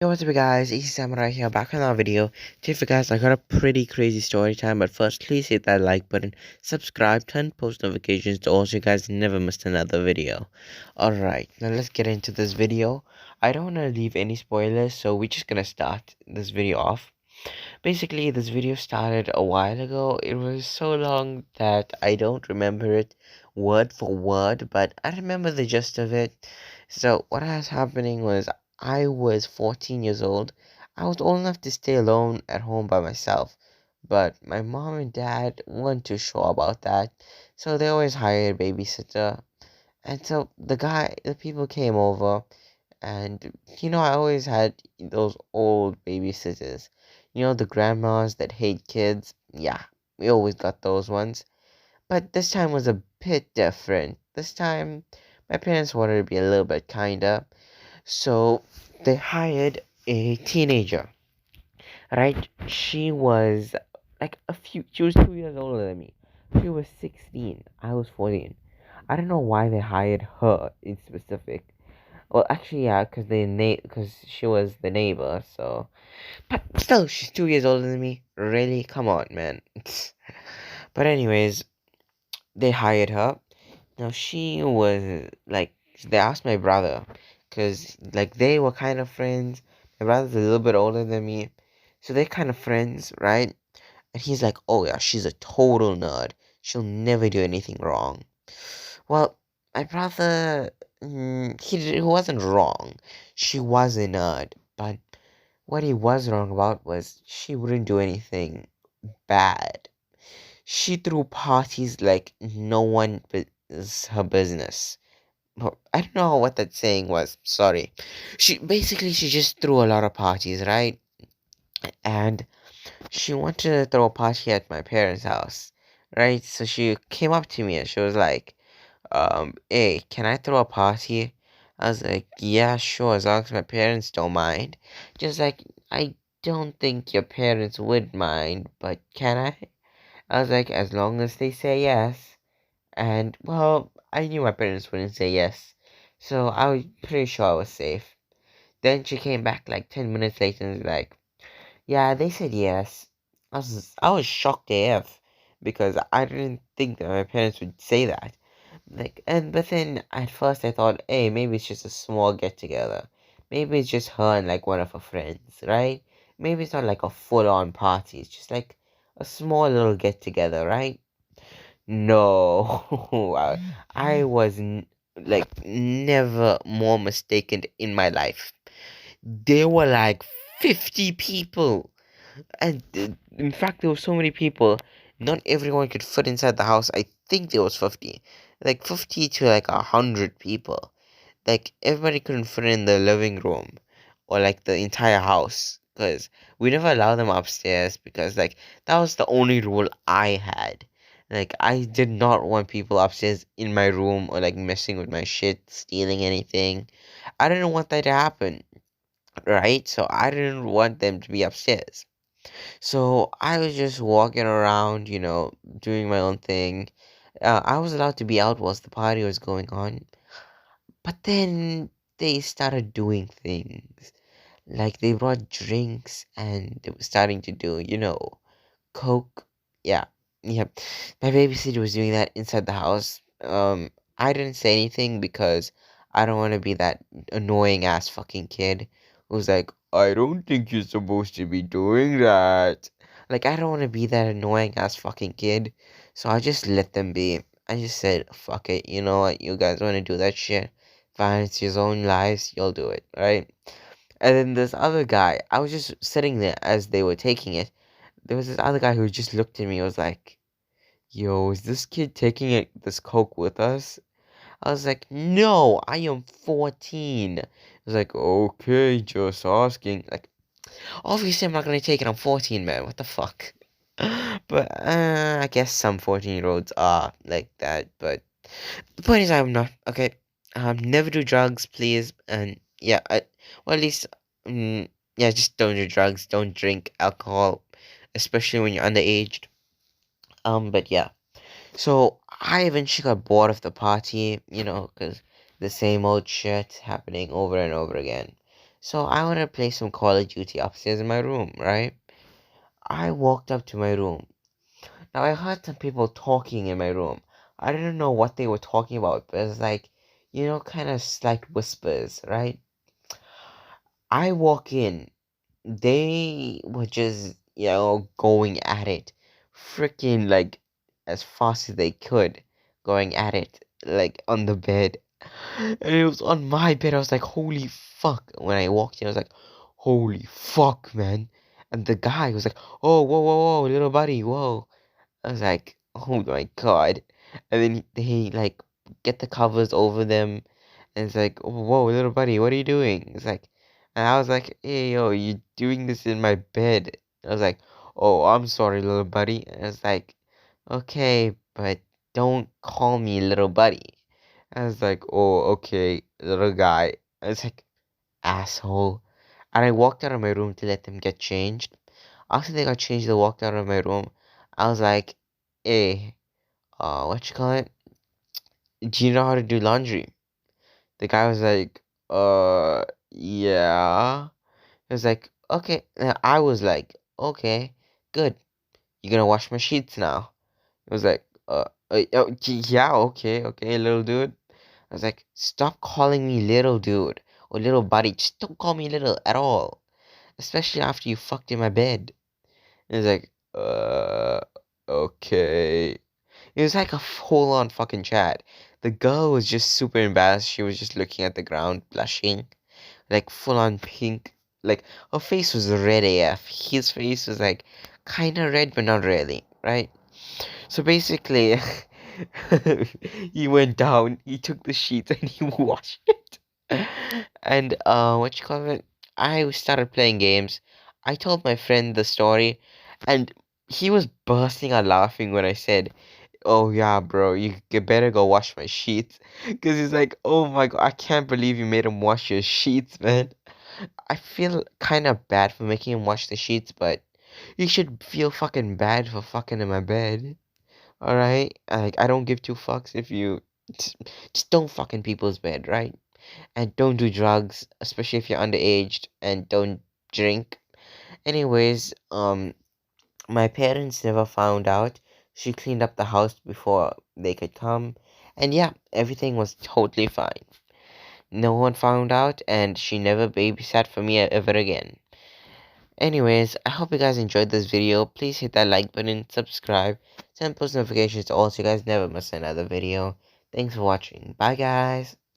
Yo, what's up guys, Easy Samurai here, back with another video. Today for guys, I got a pretty crazy story time, but first please hit that like button, subscribe, turn post notifications to also you guys never missed another video. Alright, now let's get into this video. I don't want to leave any spoilers, so we're just gonna start this video off. Basically, this video started a while ago. It was so long that I don't remember it word for word, but I remember the gist of it. So, what was happening was I was 14 years old. I was old enough to stay alone at home by myself, but my mom and dad weren't too sure about that, so they always hired a babysitter. And so the people came over, and I always had those old babysitters. The grandmas that hate kids. Yeah, we always got those ones. But this time was a bit different. This time, my parents wanted to be a little bit kinder. So they hired a teenager, right? She was 2 years older than me. She was 16. I was 14. I don't know why they hired her in specific. Well, actually, yeah, because she was the neighbor, so. But still, she's 2 years older than me. Really? Come on, man. But anyways, they hired her. Now she was like, they asked my brother, because like they were kind of friends. My brother's a little bit older than me, so they're kind of friends, right? And he's like, oh yeah, she's a total nerd. She'll never do anything wrong. Well, my brother, he wasn't wrong. She was a nerd, but what he was wrong about was she wouldn't do anything bad. She threw parties like no one is her business. I don't know what that saying was. Sorry. She just threw a lot of parties, right? And she wanted to throw a party at my parents' house, right? So she came up to me and she was like, hey, can I throw a party? I was like, yeah, sure, as long as my parents don't mind. Just like, I don't think your parents would mind, but can I? I was like, as long as they say yes. And, well, I knew my parents wouldn't say yes. So I was pretty sure I was safe. Then she came back like 10 minutes later and was like, yeah, they said yes. I was shocked AF because I didn't think that my parents would say that. But then at first I thought, hey, maybe it's just a small get together. Maybe it's just her and like one of her friends, right? Maybe it's not like a full on party. It's just like a small little get together, right? No, I was like never more mistaken in my life. There were like 50 people, and in fact, there were so many people. Not everyone could fit inside the house. I think there was 50, like 50 to like 100 people. Like everybody couldn't fit in the living room or like the entire house because we never allowed them upstairs because like that was the only rule I had. Like I did not want people upstairs in my room or like messing with my shit, stealing anything. I didn't want that to happen, right? So I didn't want them to be upstairs. So I was just walking around, doing my own thing. I was allowed to be out whilst the party was going on. But then they started doing things. Like they brought drinks and they were starting to do, Coke. Yeah. Yep. My babysitter was doing that inside the house. I didn't say anything because I don't want to be that annoying ass fucking kid who's like, I don't think you're supposed to be doing that. Like, I don't want to be that annoying ass fucking kid. So I just let them be. I just said, fuck it. You know what? You guys want to do that shit? Fine, it's your own lives. You'll do it, right? And then this other guy, I was just sitting there as they were taking it. There was this other guy who just looked at me and was like, yo, is this kid taking this Coke with us? I was like, no, I am 14. I was like, okay, just asking. Like, obviously I'm not gonna take it, I'm 14, man. What the fuck? But, I guess some 14-year-olds are like that. But the point is, I'm not. Okay? Never do drugs, please. And, yeah, well, at least, yeah, just don't do drugs. Don't drink alcohol, especially when you're underage. But yeah. So I eventually got bored of the party, because the same old shit happening over and over again. So I wanted to play some Call of Duty upstairs in my room, right? I walked up to my room. Now I heard some people talking in my room. I didn't know what they were talking about, but it was like, kind of slight whispers, right? I walk in. They were just, going at it. Freaking, like, as fast as they could, going at it, like, on the bed. And it was on my bed. I was like, holy fuck. When I walked in, I was like, holy fuck, man. And the guy was like, oh, whoa, whoa, whoa, little buddy, whoa. I was like, oh my god. And then they like get the covers over them, and it's like, oh, whoa, little buddy, what are you doing? It's like, and I was like, hey, yo, you doing this in my bed? I was like, oh, I'm sorry, little buddy. And I was like, okay, but don't call me little buddy. I was like, oh, okay, little guy. I was like, asshole. And I walked out of my room to let them get changed. After they got changed, they walked out of my room. I was like, hey, what you call it? Do you know how to do laundry? The guy was like, yeah. He was like, okay. And I was like, okay, good. You're gonna wash my sheets now. He was like, yeah, okay, little dude. I was like, stop calling me little dude or little buddy. Just don't call me little at all. Especially after you fucked in my bed. He was like, okay. It was like a full on fucking chat. The girl was just super embarrassed. She was just looking at the ground, blushing, like full on pink. Like her face was red AF. His face was like kind of red, but not really, right? So basically, he went down, he took the sheets, and he washed it. And what you call it? I started playing games. I told my friend the story, and he was bursting out laughing when I said, "Oh yeah, bro, you better go wash my sheets," because he's like, "Oh my god, I can't believe you made him wash your sheets, man." I feel kind of bad for making him wash the sheets, but you should feel fucking bad for fucking in my bed. All right, like I don't give two fucks if you just don't fuck in people's bed, right? And don't do drugs, especially if you're underage, and don't drink. Anyways, my parents never found out. She cleaned up the house before they could come. And yeah, everything was totally fine. No one found out, and she never babysat for me ever again. Anyways, I hope you guys enjoyed this video. Please hit that like button, subscribe, turn post notifications to all so you guys never miss another video. Thanks for watching. Bye guys.